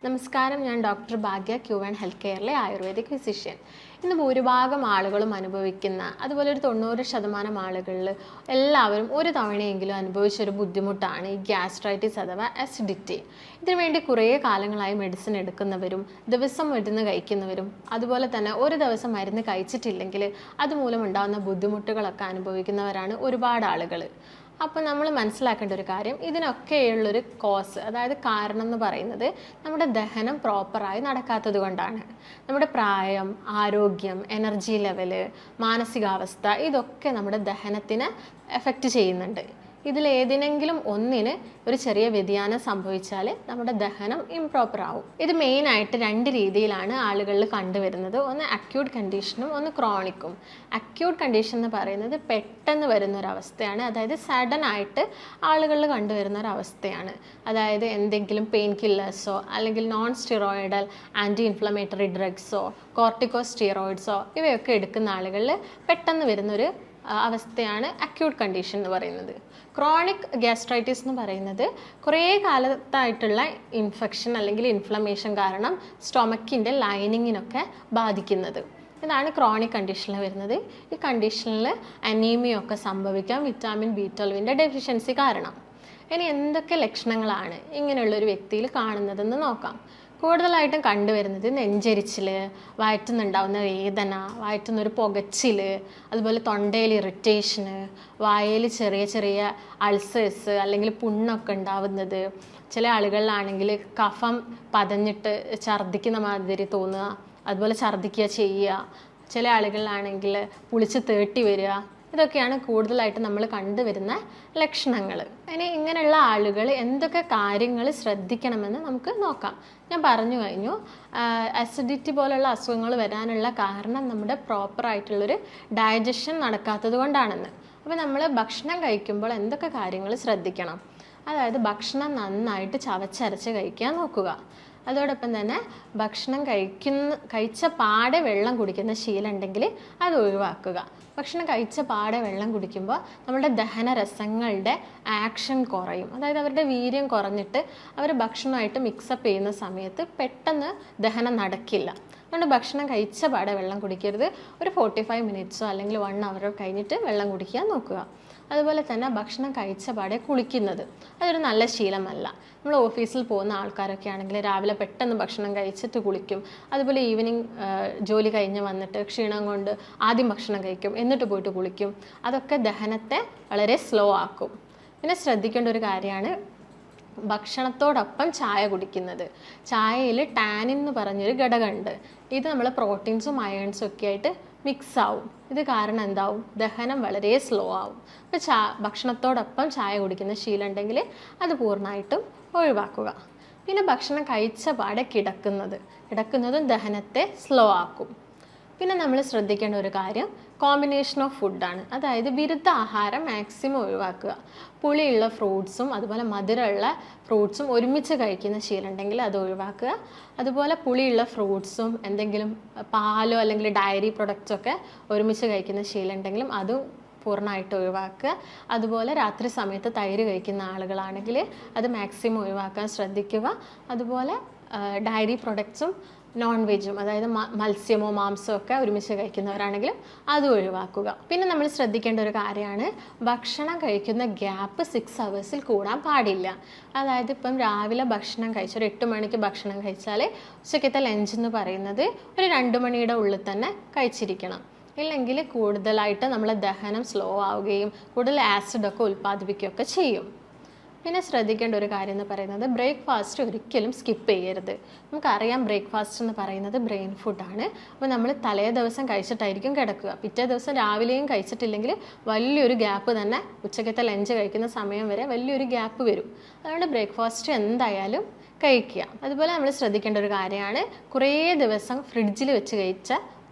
നമസ്കാരം, ഞാൻ ഡോക്ടർ ഭാഗ്യ ക്യൂവൻ health കെയറിലെ ayurvedic physician. ഇന്ന് ഭൂരിഭാഗം ആളുകളും അനുഭവിക്കുന്ന, അതുപോലെ ഒരു 90% ആളുകളിൽ എല്ലാവരും ഒരു തവണയെങ്കിലും അനുഭവിച്ചൊരു ബുദ്ധിമുട്ടാണ് ഈ ഗ്യാസ്ട്രൈറ്റിസ് അഥവാ അസിഡിറ്റി. ഇതിനുവേണ്ടി കുറേ കാലങ്ങളായി മെഡിസിൻ എടുക്കുന്നവരും ദിവസം മരുന്ന് കഴിക്കുന്നവരും അതുപോലെ തന്നെ ഒരു ദിവസം മരുന്ന് കഴിച്ചിട്ടില്ലെങ്കിൽ അതുമൂലം ഉണ്ടാകുന്ന ബുദ്ധിമുട്ടുകളൊക്കെ അനുഭവിക്കുന്നവരാണ് ഒരുപാട് ആളുകൾ. അപ്പോൾ നമ്മൾ മനസ്സിലാക്കേണ്ട ഒരു കാര്യം, ഇതിനൊക്കെയുള്ളൊരു കോസ്, അതായത് കാരണം എന്ന് പറയുന്നത് നമ്മുടെ ദഹനം പ്രോപ്പറായി നടക്കാത്തത് കൊണ്ടാണ്. നമ്മുടെ പ്രായം, ആരോഗ്യം, എനർജി ലെവല്, മാനസികാവസ്ഥ ഇതൊക്കെ നമ്മുടെ ദഹനത്തിന് എഫക്റ്റ് ചെയ്യുന്നുണ്ട്. ഇതിലേതിനെങ്കിലും ഒന്നിന് ഒരു ചെറിയ വ്യതിയാനം സംഭവിച്ചാൽ നമ്മുടെ ദഹനം ഇംപ്രോപ്പർ ആവും. ഇത് മെയിനായിട്ട് 2 രീതിയിലാണ് ആളുകളിൽ കണ്ടുവരുന്നത്. ഒന്ന് അക്യൂട്ട് കണ്ടീഷനും ഒന്ന് ക്രോണിക്കും. അക്യൂട്ട് കണ്ടീഷൻ എന്ന് പറയുന്നത് പെട്ടെന്ന് വരുന്നൊരവസ്ഥയാണ്, അതായത് സഡൻ ആയിട്ട് ആളുകളിൽ കണ്ടുവരുന്ന ഒരവസ്ഥയാണ്. അതായത് എന്തെങ്കിലും പെയിൻ കില്ലേഴ്സോ അല്ലെങ്കിൽ നോൺ സ്റ്റിറോയിഡൽ ആൻറ്റി ഇൻഫ്ലമേറ്ററി ഡ്രഗ്സോ കോർട്ടിക്കോ സ്റ്റിറോയിഡ്സോ ഇവയൊക്കെ എടുക്കുന്ന ആളുകളിൽ പെട്ടെന്ന് വരുന്നൊരു അവസ്ഥയാണ് അക്യൂട്ട് കണ്ടീഷൻ എന്ന് പറയുന്നത്. ക്രോണിക് ഗ്യാസ്ട്രൈറ്റിസ് എന്ന് പറയുന്നത് കുറേ കാലത്തായിട്ടുള്ള ഇൻഫെക്ഷൻ അല്ലെങ്കിൽ ഇൻഫ്ലമേഷൻ കാരണം സ്റ്റൊമക്കിൻ്റെ ലൈനിങ്ങിനൊക്കെ ബാധിക്കുന്നത്. ഇതാണ് ക്രോണിക് കണ്ടീഷനിൽ വരുന്നത്. ഈ കണ്ടീഷനിൽ അനീമിയൊക്കെ സംഭവിക്കാം, വിറ്റാമിൻ B12 ഡെഫിഷ്യൻസി കാരണം. ഇനി എന്തൊക്കെ ലക്ഷണങ്ങളാണ് ഇങ്ങനെയുള്ളൊരു വ്യക്തിയിൽ കാണുന്നതെന്ന് നോക്കാം. കൂടുതലായിട്ടും കണ്ടുവരുന്നത് നെഞ്ചരിച്ചിൽ, വയറ്റുന്നുണ്ടാവുന്ന വേദന, വയറ്റുന്നൊരു പുകച്ചിൽ, അതുപോലെ തൊണ്ടയിൽ ഇറിറ്റേഷന്, വായയിൽ ചെറിയ ചെറിയ അൾസേഴ്സ് അല്ലെങ്കിൽ പുണ്ണൊക്കെ ഉണ്ടാവുന്നത്. ചില ആളുകളിലാണെങ്കിൽ കഫം പതഞ്ഞിട്ട് ഛർദ്ദിക്കുന്ന മാതിരി തോന്നുക, അതുപോലെ ഛർദ്ദിക്കുക ചെയ്യുക. ചില ആളുകളിലാണെങ്കിൽ പുളിച്ച് തേട്ടി വരിക. ഇതൊക്കെയാണ് കൂടുതലായിട്ട് നമ്മൾ കണ്ടുവരുന്ന ലക്ഷണങ്ങൾ. ഇനി ഇങ്ങനെയുള്ള ആളുകൾ എന്തൊക്കെ കാര്യങ്ങൾ ശ്രദ്ധിക്കണമെന്ന് നമുക്ക് നോക്കാം. ഞാൻ പറഞ്ഞു കഴിഞ്ഞു, അസിഡിറ്റി പോലുള്ള അസുഖങ്ങൾ വരാനുള്ള കാരണം നമ്മുടെ പ്രോപ്പറായിട്ടുള്ളൊരു ഡൈജഷൻ നടക്കാത്തത് കൊണ്ടാണെന്ന്. അപ്പോൾ നമ്മൾ ഭക്ഷണം കഴിക്കുമ്പോൾ എന്തൊക്കെ കാര്യങ്ങൾ ശ്രദ്ധിക്കണം? അതായത് ഭക്ഷണം നന്നായിട്ട് ചവച്ചരച്ച് കഴിക്കാൻ നോക്കുക. അതോടൊപ്പം തന്നെ ഭക്ഷണം കഴിച്ച പാടെ വെള്ളം കുടിക്കുന്ന ശീലം ഉണ്ടെങ്കിൽ അത് ഒഴിവാക്കുക. ഭക്ഷണം കഴിച്ച പാടെ വെള്ളം കുടിക്കുമ്പോൾ നമ്മുടെ ദഹനരസങ്ങളുടെ ആക്ഷൻ കുറയും, അതായത് അവരുടെ വീര്യം കുറഞ്ഞിട്ട് അവർ ഭക്ഷണമായിട്ട് മിക്സപ്പ് ചെയ്യുന്ന സമയത്ത് പെട്ടെന്ന് ദഹനം നടക്കില്ല. അതുകൊണ്ട് ഭക്ഷണം കഴിച്ച പാടെ വെള്ളം കുടിക്കരുത്. ഒരു 45 മിനിറ്റ്സോ അല്ലെങ്കിൽ 1 hour കഴിഞ്ഞിട്ട് വെള്ളം കുടിക്കാൻ നോക്കുക. അതുപോലെ തന്നെ ഭക്ഷണം കഴിച്ച പാടെ കുളിക്കുന്നത് അതൊരു നല്ല ശീലമല്ല. നമ്മൾ ഓഫീസിൽ പോകുന്ന ആൾക്കാരൊക്കെ ആണെങ്കിൽ രാവിലെ പെട്ടെന്ന് ഭക്ഷണം കഴിച്ചിട്ട് കുളിക്കും. അതുപോലെ ഈവനിങ് ജോലി കഴിഞ്ഞ് വന്നിട്ട് ക്ഷീണം കൊണ്ട് ആദ്യം ഭക്ഷണം കഴിക്കും, എന്നിട്ട് പോയിട്ട് കുളിക്കും. അതൊക്കെ ദഹനത്തെ വളരെ സ്ലോ ആക്കും. പിന്നെ ശ്രദ്ധിക്കേണ്ട ഒരു കാര്യമാണ് ഭക്ഷണത്തോടൊപ്പം ചായ കുടിക്കുന്നത്. ചായയിൽ ടാനിൻ എന്ന് പറഞ്ഞൊരു ഘടകമുണ്ട്. ഇത് നമ്മൾ പ്രോട്ടീൻസും അയേൺസും ഒക്കെ ആയിട്ട് മിക്സ് ആവും. ഇത് കാരണം എന്താവും? ദഹനം വളരെ സ്ലോ ആവും. അപ്പോൾ ഭക്ഷണത്തോടൊപ്പം ചായ കുടിക്കുന്ന ശീലം ഉണ്ടെങ്കിൽ അത് പൂർണ്ണമായിട്ടും ഒഴിവാക്കുക. പിന്നെ ഭക്ഷണം കഴിച്ച പാടെ കിടക്കുന്നതും ദഹനത്തെ സ്ലോ ആക്കും. പിന്നെ നമ്മൾ ശ്രദ്ധിക്കേണ്ട ഒരു കാര്യം കോമ്പിനേഷൻ ഓഫ് ഫുഡാണ്. അതായത് വിരുദ്ധ ആഹാരം മാക്സിമം ഒഴിവാക്കുക. പുളിയുള്ള ഫ്രൂട്ട്സും അതുപോലെ മധുരമുള്ള ഫ്രൂട്ട്സും ഒരുമിച്ച് കഴിക്കുന്ന ശീലം ഉണ്ടെങ്കിൽ അത് ഒഴിവാക്കുക. അതുപോലെ പുളിയുള്ള ഫ്രൂട്ട്സും എന്തെങ്കിലും പാലോ അല്ലെങ്കിൽ ഡയറി പ്രൊഡക്ട്സൊക്കെ ഒരുമിച്ച് കഴിക്കുന്ന ശീലം ഉണ്ടെങ്കിലും അതും പൂർണ്ണമായിട്ട് ഒഴിവാക്കുക. അതുപോലെ രാത്രി സമയത്ത് തൈര് കഴിക്കുന്ന ആളുകളാണെങ്കിൽ അത് മാക്സിമം ഒഴിവാക്കാൻ ശ്രദ്ധിക്കുക. അതുപോലെ ഡയറി പ്രൊഡക്ട്സും നോൺ വെജും, അതായത് മത്സ്യമോ മാംസമോ ഒക്കെ ഒരുമിച്ച് കഴിക്കുന്നവരാണെങ്കിലും അത് ഒഴിവാക്കുക. പിന്നെ നമ്മൾ ശ്രദ്ധിക്കേണ്ട ഒരു കാര്യമാണ് ഭക്ഷണം കഴിക്കുന്ന ഗ്യാപ്പ് 6 hours കൂടാൻ പാടില്ല. അതായത് ഇപ്പം രാവിലെ ഭക്ഷണം കഴിച്ച് ഒരു 8 മണിക്ക് ഭക്ഷണം കഴിച്ചാൽ ഉച്ചക്കത്തെ ലഞ്ച് എന്ന് പറയുന്നത് ഒരു 2 മണിയുടെ ഉള്ളിൽ തന്നെ കഴിച്ചിരിക്കണം. ഇല്ലെങ്കിൽ കൂടുതലായിട്ട് നമ്മളെ ദഹനം സ്ലോ ആവുകയും കൂടുതൽ ആസിഡൊക്കെ ഉൽപ്പാദിപ്പിക്കുകയൊക്കെ ചെയ്യും. പിന്നെ ശ്രദ്ധിക്കേണ്ട ഒരു കാര്യം എന്ന് പറയുന്നത് ബ്രേക്ക്ഫാസ്റ്റ് ഒരിക്കലും സ്കിപ്പ് ചെയ്യരുത്. നമുക്കറിയാം ബ്രേക്ക്ഫാസ്റ്റ് എന്ന് പറയുന്നത് ബ്രെയിൻ ഫുഡാണ്. അപ്പോൾ നമ്മൾ തലേ ദിവസം കഴിച്ചിട്ടായിരിക്കും കിടക്കുക. പിറ്റേ ദിവസം രാവിലെയും കഴിച്ചിട്ടില്ലെങ്കിൽ വലിയൊരു ഗ്യാപ്പ് തന്നെ, ഉച്ചക്കത്തെ ലഞ്ച് കഴിക്കുന്ന സമയം വരെ വലിയൊരു ഗ്യാപ്പ് വരും. അതുകൊണ്ട് ബ്രേക്ക്ഫാസ്റ്റ് എന്തായാലും കഴിക്കുക. അതുപോലെ നമ്മൾ ശ്രദ്ധിക്കേണ്ട ഒരു കാര്യമാണ് കുറേ ദിവസം ഫ്രിഡ്ജിൽ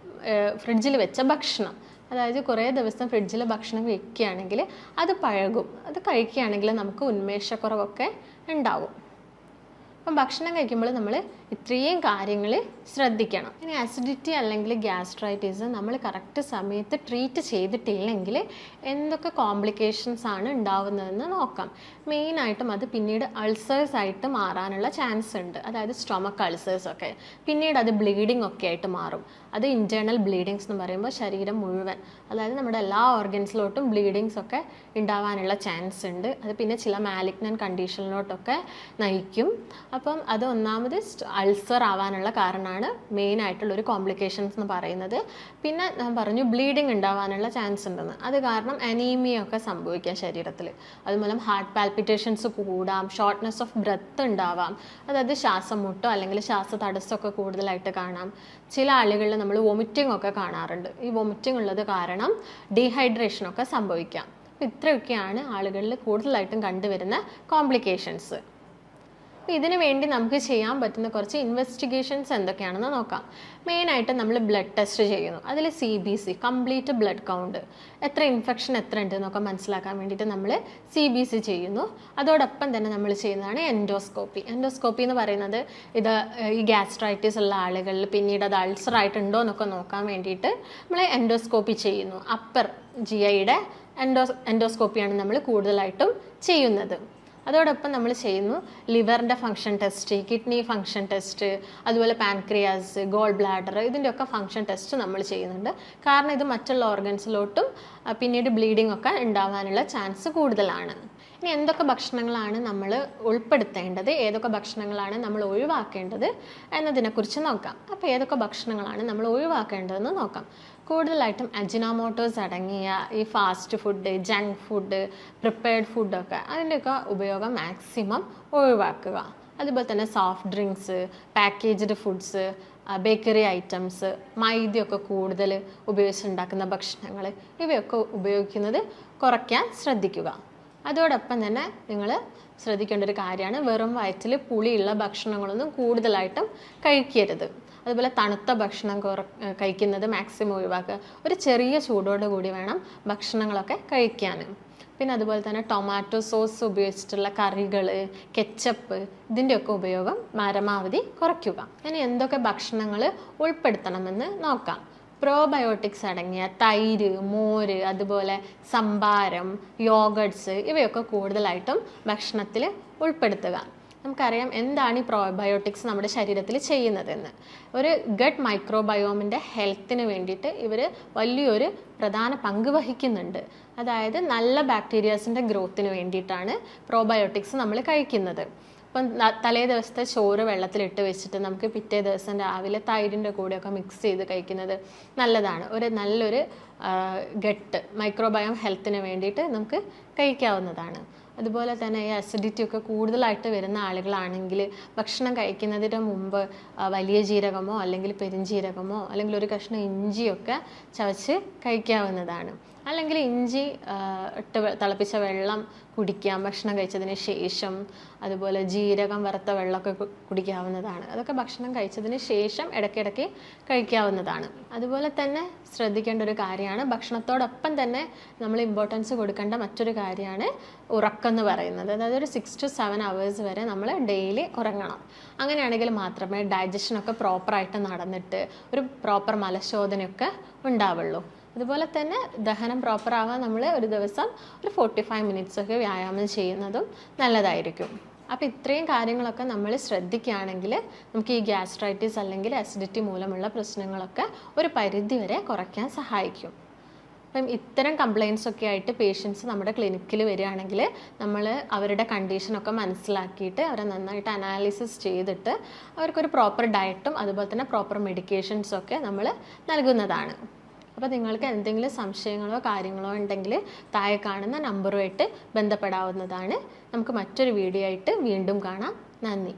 വെച്ച ഭക്ഷണം. അതായത് കുറേ ദിവസം ഫ്രിഡ്ജിൽ ഭക്ഷണം വയ്ക്കുകയാണെങ്കിൽ അത് പഴകും. അത് കഴിക്കുകയാണെങ്കിൽ നമുക്ക് ഉന്മേഷക്കുറവൊക്കെ ഉണ്ടാവും. അപ്പം ഭക്ഷണം കഴിക്കുമ്പോൾ നമ്മൾ ഇത്രയും കാര്യങ്ങൾ ശ്രദ്ധിക്കണം. ഇനി അസിഡിറ്റി അല്ലെങ്കിൽ ഗ്യാസ്ട്രൈറ്റിസ് നമ്മൾ കറക്റ്റ് സമയത്ത് ട്രീറ്റ് ചെയ്തിട്ടില്ലെങ്കിൽ എന്തൊക്കെ കോംപ്ലിക്കേഷൻസ് ആണ് ഉണ്ടാവുന്നതെന്ന് നോക്കാം. മെയിനായിട്ടും അത് പിന്നീട് അൾസേഴ്സ് ആയിട്ട് മാറാനുള്ള ചാൻസ് ഉണ്ട്. അതായത് സ്റ്റൊമക്ക് അൾസേഴ്സ് ഒക്കെ പിന്നീട് അത് ബ്ലീഡിംഗ് ഒക്കെ ആയിട്ട് മാറും. അത് ഇൻറ്റേർണൽ ബ്ലീഡിങ്സ് എന്ന് പറയുമ്പോൾ ശരീരം മുഴുവൻ, അതായത് നമ്മുടെ എല്ലാ ഓർഗൻസിലോട്ടും ബ്ലീഡിങ്സ് ഒക്കെ ഉണ്ടാവാനുള്ള ചാൻസ് ഉണ്ട്. അത് പിന്നെ ചില മാലിഗ്നൻറ്റ് കണ്ടീഷനിലോട്ടൊക്കെ നയിക്കും. അപ്പം അത് ഒന്നാമത് അൾസർ ആവാനുള്ള കാരണമാണ് മെയിനായിട്ടുള്ളൊരു കോംപ്ലിക്കേഷൻസ് എന്ന് പറയുന്നത്. പിന്നെ ഞാൻ പറഞ്ഞു ബ്ലീഡിങ് ഉണ്ടാവാനുള്ള ചാൻസ് ഉണ്ടെന്ന്. അത് കാരണം അനീമിയ ഒക്കെ സംഭവിക്കാം ശരീരത്തിൽ. അതുമൂലം ഹാർട്ട് പാൽപിറ്റേഷൻസ് കൂടാം, ഷോർട്ട്നെസ് ഓഫ് ബ്രെത്ത് ഉണ്ടാവാം, അതായത് ശ്വാസം മുട്ടോ അല്ലെങ്കിൽ ശ്വാസതടസ്സമൊക്കെ കൂടുതലായിട്ട് കാണാം. ചില ആളുകളിൽ നമ്മൾ വൊമിറ്റിംഗ് ഒക്കെ കാണാറുണ്ട്. ഈ വൊമിറ്റിംഗ് ഉള്ളത് കാരണം ഡീഹൈഡ്രേഷനൊക്കെ സംഭവിക്കാം. ഇത്രയൊക്കെയാണ് ആളുകളിൽ കൂടുതലായിട്ടും കണ്ടുവരുന്ന കോംപ്ലിക്കേഷൻസ്. ഇതിനു വേണ്ടി നമുക്ക് ചെയ്യാൻ പറ്റുന്ന കുറച്ച് ഇൻവെസ്റ്റിഗേഷൻസ് എന്തൊക്കെയാണെന്ന് നോക്കാം. മെയിനായിട്ട് നമ്മൾ ബ്ലഡ് ടെസ്റ്റ് ചെയ്യുന്നു. അതിൽ CBC കംപ്ലീറ്റ് ബ്ലഡ് കൗണ്ട്, എത്ര ഇൻഫെക്ഷൻ എത്ര ഉണ്ട് എന്നൊക്കെ മനസ്സിലാക്കാൻ വേണ്ടിയിട്ട് നമ്മൾ CBC ചെയ്യുന്നു. അതോടൊപ്പം തന്നെ നമ്മൾ ചെയ്യുന്നതാണ് എൻഡോസ്കോപ്പി. എൻഡോസ്കോപ്പി എന്ന് പറയുന്നത് ഇത് ഈ ഗ്യാസ്ട്രൈറ്റിസ് ഉള്ള ആളുകളിൽ പിന്നീട് അത് അൾസർ ആയിട്ടുണ്ടോ എന്നൊക്കെ നോക്കാൻ വേണ്ടിയിട്ട് നമ്മൾ എൻഡോസ്കോപ്പി ചെയ്യുന്നു. അപ്പർ GIയുടെ എൻഡോസ്കോപ്പിയാണ് നമ്മൾ കൂടുതലായിട്ടും ചെയ്യുന്നത്. അതോടൊപ്പം നമ്മൾ ചെയ്യുന്നു ലിവറിൻ്റെ function test, kidney function test, അതുപോലെ പാൻക്രിയാസ്, ഗോൾ ബ്ലാഡർ, ഇതിൻ്റെയൊക്കെ ഫങ്ഷൻ ടെസ്റ്റ് നമ്മൾ ചെയ്യുന്നുണ്ട്. കാരണം ഇത് മറ്റുള്ള ഓർഗൻസിലോട്ടും പിന്നീട് ബ്ലീഡിംഗ് ഒക്കെ ഉണ്ടാവാനുള്ള ചാൻസ് കൂടുതലാണ്. ഇനി എന്തൊക്കെ ഭക്ഷണങ്ങളാണ് നമ്മൾ ഉൾപ്പെടുത്തേണ്ടത്, ഏതൊക്കെ ഭക്ഷണങ്ങളാണ് നമ്മൾ ഒഴിവാക്കേണ്ടത് എന്നതിനെക്കുറിച്ച് നോക്കാം. അപ്പോൾ ഏതൊക്കെ ഭക്ഷണങ്ങളാണ് നമ്മൾ ഒഴിവാക്കേണ്ടതെന്ന് നോക്കാം. കൂടുതലായിട്ടും അജിനോമോട്ടോസ് അടങ്ങിയ ഈ fast food, junk food, prepared ഫുഡൊക്കെ അതിൻ്റെയൊക്കെ ഉപയോഗം മാക്സിമം ഒഴിവാക്കുക. അതുപോലെ തന്നെ soft drinks, packaged foods, bakery items, മൈദയൊക്കെ കൂടുതൽ ഉപയോഗിച്ചുണ്ടാക്കുന്ന ഭക്ഷണങ്ങൾ, ഇവയൊക്കെ ഉപയോഗിക്കുന്നത് കുറയ്ക്കാൻ ശ്രദ്ധിക്കുക. അതോടൊപ്പം തന്നെ നിങ്ങൾ ശ്രദ്ധിക്കേണ്ട ഒരു കാര്യമാണ് വെറും വയറ്റിൽ പുളിയുള്ള ഭക്ഷണങ്ങളൊന്നും കൂടുതലായിട്ടും കഴിക്കരുത്. അതുപോലെ തണുത്ത ഭക്ഷണം കഴിക്കുന്നത് മാക്സിമം ഒഴിവാക്കുക. ഒരു ചെറിയ ചൂടോട് കൂടി വേണം ഭക്ഷണങ്ങളൊക്കെ കഴിക്കാൻ. പിന്നെ അതുപോലെ തന്നെ ടൊമാറ്റോ സോസ് ഉപയോഗിച്ചിട്ടുള്ള കറികൾ, കെച്ചപ്പ്, ഇതിൻ്റെയൊക്കെ ഉപയോഗം പരമാവധി കുറയ്ക്കുക. ഇനി എന്തൊക്കെ ഭക്ഷണങ്ങൾ ഉൾപ്പെടുത്തണമെന്ന് നോക്കാം. പ്രോബയോട്ടിക്സ് അടങ്ങിയ തൈര്, മോര്, അതുപോലെ സംഭാരം, യോഗട്ട്സ്, ഇവയൊക്കെ കൂടുതലായിട്ടും ഭക്ഷണത്തിൽ ഉൾപ്പെടുത്തുക. നമുക്കറിയാം എന്താണ് ഈ പ്രോബയോട്ടിക്സ് നമ്മുടെ ശരീരത്തിൽ ചെയ്യുന്നതെന്ന്. ഒരു ഗട്ട് മൈക്രോബയോമിൻ്റെ ഹെൽത്തിന് വേണ്ടിയിട്ട് ഇവർ വലിയൊരു പ്രധാന പങ്ക് വഹിക്കുന്നുണ്ട്. അതായത് നല്ല ബാക്ടീരിയാസിൻ്റെ ഗ്രോത്തിന് വേണ്ടിയിട്ടാണ് പ്രോബയോട്ടിക്സ് നമ്മൾ കഴിക്കുന്നത്. ഇപ്പം തലേ ദിവസത്തെ ചോറ് വെള്ളത്തിലിട്ട് വെച്ചിട്ട് നമുക്ക് പിറ്റേ ദിവസം രാവിലെ തൈരിൻ്റെ കൂടെയൊക്കെ മിക്സ് ചെയ്ത് കഴിക്കുന്നത് നല്ലതാണ്. നല്ലൊരു ഗട്ട് മൈക്രോബയോം ഹെൽത്തിന് വേണ്ടിയിട്ട് നമുക്ക് കഴിക്കാവുന്നതാണ്. അതുപോലെ തന്നെ ഈ അസിഡിറ്റി ഒക്കെ കൂടുതലായിട്ട് വരുന്ന ആളുകളാണെങ്കിൽ ഭക്ഷണം കഴിക്കുന്നതിന് മുമ്പ് വലിയ ജീരകമോ അല്ലെങ്കിൽ പെരുംജീരകമോ അല്ലെങ്കിൽ ഒരു കഷ്ണം ഇഞ്ചിയൊക്കെ ചവച്ച് കഴിക്കാവുന്നതാണ്. അല്ലെങ്കിൽ ഇഞ്ചി ഇട്ട് തിളപ്പിച്ച വെള്ളം കുടിക്കാം ഭക്ഷണം കഴിച്ചതിന് ശേഷം. അതുപോലെ ജീരകം വറുത്ത വെള്ളമൊക്കെ കുടിക്കാവുന്നതാണ്. അതൊക്കെ ഭക്ഷണം കഴിച്ചതിന് ശേഷം ഇടയ്ക്കിടയ്ക്ക് കഴിക്കാവുന്നതാണ്. അതുപോലെ തന്നെ ശ്രദ്ധിക്കേണ്ട ഒരു കാര്യമാണ്, ഭക്ഷണത്തോടൊപ്പം തന്നെ നമ്മൾ ഇമ്പോർട്ടൻസ് കൊടുക്കേണ്ട മറ്റൊരു കാര്യമാണ് ഉറക്കം എന്ന് പറയുന്നത്. അതായത് ഒരു 6 to 7 hours വരെ നമ്മൾ ഡെയിലി ഉറങ്ങണം. അങ്ങനെയാണെങ്കിൽ മാത്രമേ ഡൈജഷനൊക്കെ പ്രോപ്പറായിട്ട് നടന്നിട്ട് ഒരു പ്രോപ്പർ മലശോധനയൊക്കെ ഉണ്ടാവുള്ളൂ. അതുപോലെ തന്നെ ദഹനം പ്രോപ്പർ ആവാൻ നമ്മൾ ഒരു ദിവസം ഒരു 45 minutes ഒക്കെ വ്യായാമം ചെയ്യുന്നതും നല്ലതായിരിക്കും. അപ്പോൾ ഇത്രയും കാര്യങ്ങളൊക്കെ നമ്മൾ ശ്രദ്ധിക്കുകയാണെങ്കിൽ നമുക്ക് ഈ ഗ്യാസ്ട്രൈറ്റിസ് അല്ലെങ്കിൽ അസിഡിറ്റി മൂലമുള്ള പ്രശ്നങ്ങളൊക്കെ ഒരു പരിധി വരെ കുറയ്ക്കാൻ സഹായിക്കും. അപ്പം ഇത്തരം കംപ്ലയിൻസ് ഒക്കെ ആയിട്ട് പേഷ്യൻസ് നമ്മുടെ ക്ലിനിക്കിൽ വരികയാണെങ്കിൽ നമ്മൾ അവരുടെ കണ്ടീഷനൊക്കെ മനസ്സിലാക്കിയിട്ട് അവരെ നന്നായിട്ട് അനാലിസിസ് ചെയ്തിട്ട് അവർക്കൊരു പ്രോപ്പർ ഡയറ്റും അതുപോലെ തന്നെ പ്രോപ്പർ മെഡിക്കേഷൻസൊക്കെ നമ്മൾ നൽകുന്നതാണ്. അപ്പോൾ നിങ്ങൾക്ക് എന്തെങ്കിലും സംശയങ്ങളോ കാര്യങ്ങളോ ഉണ്ടെങ്കിൽ താഴെ കാണുന്ന നമ്പറുമായിട്ട് ബന്ധപ്പെടാവുന്നതാണ്. നമുക്ക് മറ്റൊരു വീഡിയോ ആയിട്ട് വീണ്ടും കാണാം. നന്ദി.